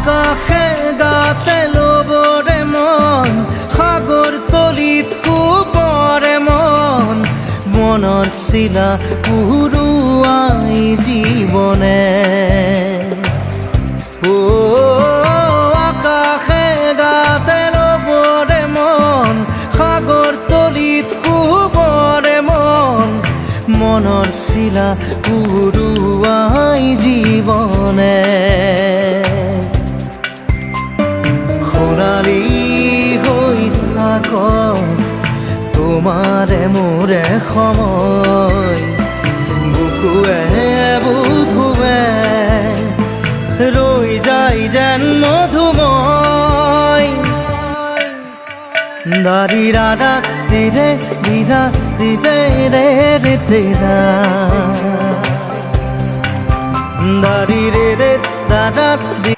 আকাশে গাতে ল'বৰে মন সাগৰ তলিত শুবৰে মন মনৰ চিলা উৰুৱাই জীৱনে আকাশে গাতে ল'বৰে মন সাগৰ তলিত শুবৰে মন মনৰ চিলা উৰুৱাই জীৱনে সোণালী হৈ থাক তোমাৰে মোৰে সময় বুকুৱে বুকুৱে ৰৈ যায় যেন মধুময় দাৰি ৰাধা দিদে দিদা দিদে ৰে ৰে দিদা দাৰি ৰে ৰে দাদা দি